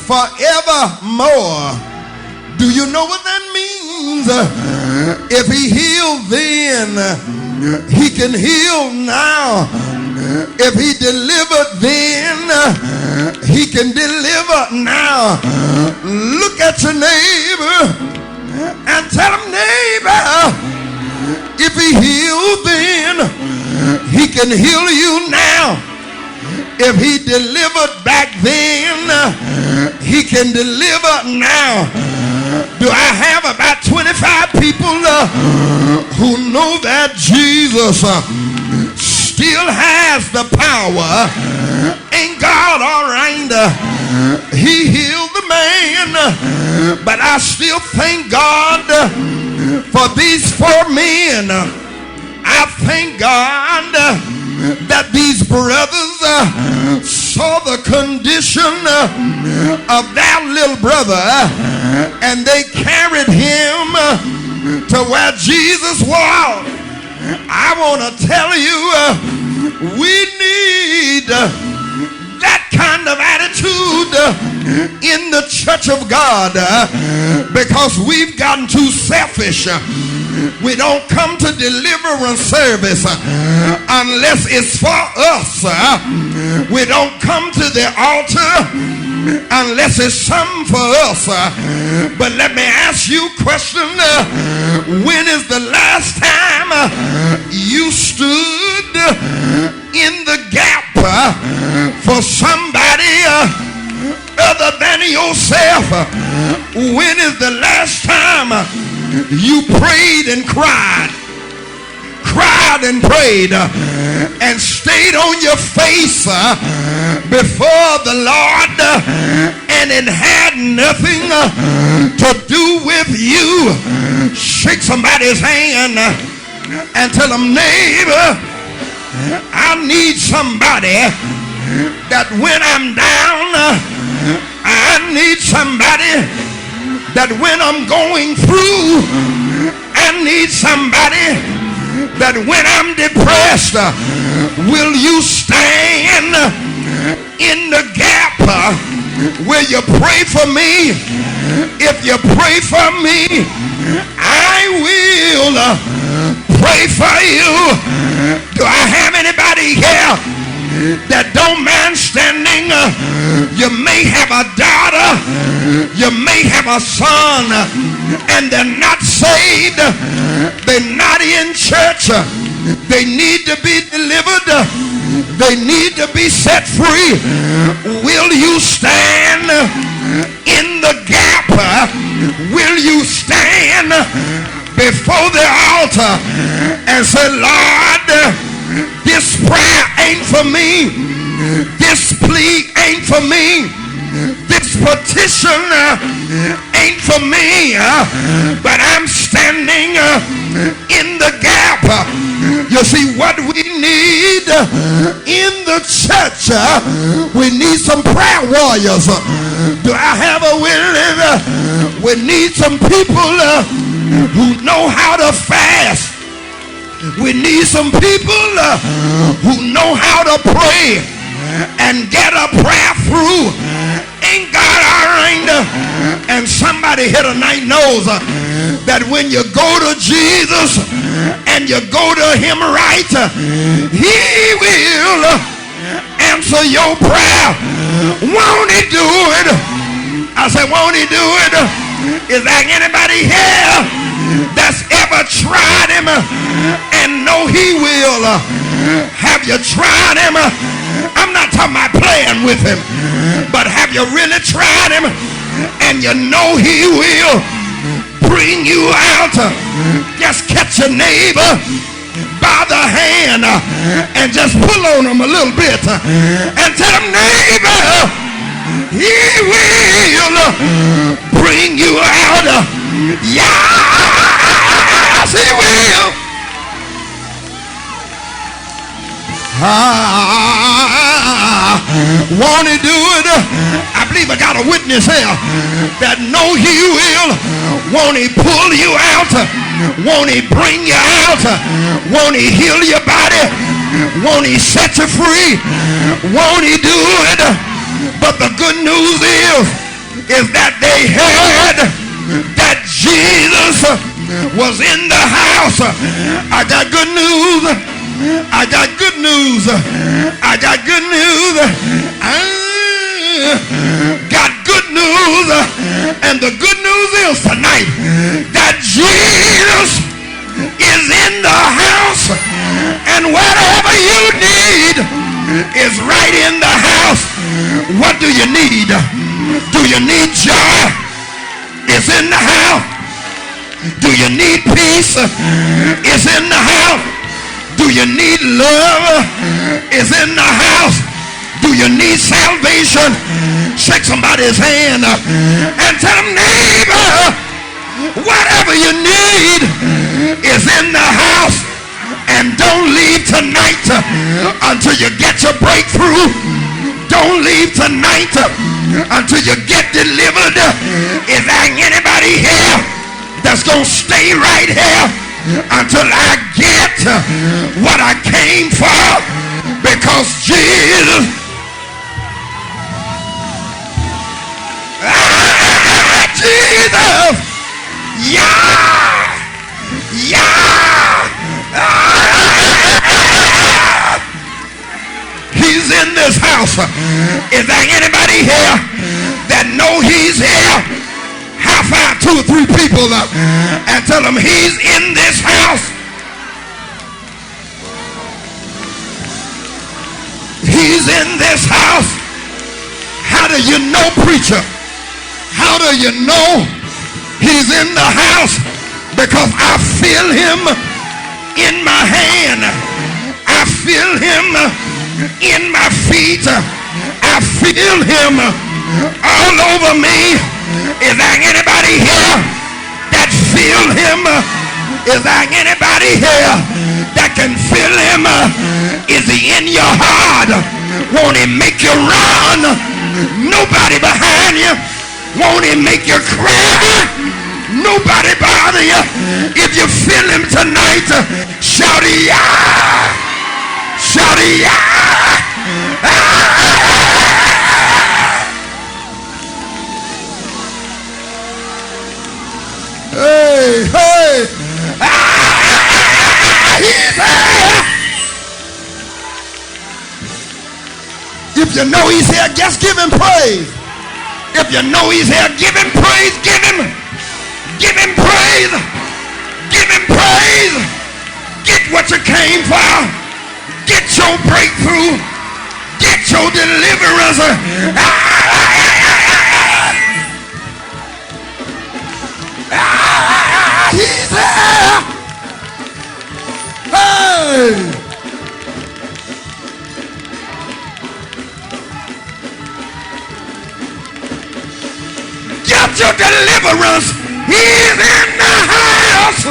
forevermore. Do you know what that means? If he healed then, he can heal now. If he delivered then, he can deliver now. Look at your neighbor and tell him, neighbor, if he healed then, he can heal you now. If he delivered back then, he can deliver now. Do I have about 25 people who know that Jesus still has the power? Ain't God all right? He healed the man, but I still thank God for these 4 men. I thank God that these brothers saw the condition of their little brother, and they carried him to where Jesus was. I want to tell you, we need that kind of attitude in the church of God, because we've gotten too selfish. We don't come to deliverance service unless it's for us. We don't come to the altar unless it's something for us. But let me ask you a question. When is the last time you stood in the gap for somebody other than yourself? When is the last time you prayed and cried and prayed and stayed on your face before the Lord, and it had nothing to do with you? Shake somebody's hand and tell them, neighbor, I need somebody that when I'm down, I need somebody that when I'm going through, I need somebody that when I'm depressed, will you stand in the gap? Will you pray for me? If you pray for me, I will pray for you. Do I have anybody here that don't mind standing? You may have a daughter, you may have a son, and they're not saved, they're not in church, they need to be delivered, they need to be set free. Will you stand in the gap? Will you stand before the altar and say, Lord, this prayer ain't for me, this plea ain't for me, this petition ain't for me, but I'm standing in the gap. You see, what we need in the church, we need some prayer warriors. Do I have a witness? We need some people who know how to fast. We need some people who know how to pray and get a prayer through. Ain't God all right? And somebody here tonight knows that when you go to Jesus and you go to him right, he will answer your prayer. Won't he do it? I said, won't he do it? Is there anybody here that's ever tried him and know he will? Have you tried him? I'm not talking about playing with him, but have you really tried him and you know he will bring you out? Just catch your neighbor by the hand and just pull on him a little bit and tell him, neighbor, he will bring you out. Yes, he will. Won't he do it? I believe I got a witness here that know he will. Won't he pull you out? Won't he bring you out? Won't he heal your body? Won't he set you free? Won't he do it? But the good news is is that they heard that Jesus was in the house. I got good news. I got good news. I got good news. Got good news. And the good news is tonight that Jesus is in the house, and whatever you need is right in the house. What do you need? Do you need joy? It's in the house. Do you need peace? It's in the house. Do you need love? It's in the house. Do you need salvation? Shake somebody's hand and tell them, neighbor, whatever you need is in the house. And don't leave tonight until you get your breakthrough. Don't leave tonight until you get delivered. Is there anybody here that's going to stay right here until I get what I came for? Because Jesus, Jesus, yeah, he's in this house. Is there anybody here that know he's here? High five 2 or 3 people up and tell them he's in this house. He's in this house. How do you know, preacher? How do you know he's in the house? Because I feel him in my hand. I feel him in my feet. I feel him all over me. Is there anybody here that feel him? Is there anybody here that can feel him? Is he in your heart? Won't he make you run? Nobody behind you. Won't he make you cry? Nobody bother you. If you feel him tonight, shout yeah! Shout yeah! Hey, hey! He's there! If you know he's here, just give him praise. If you know he's here, give him praise. Give him praise. Give him praise. Get what you came for. Get your breakthrough. Get your deliverance. He's there. Hey. Get your deliverance. He's in the house.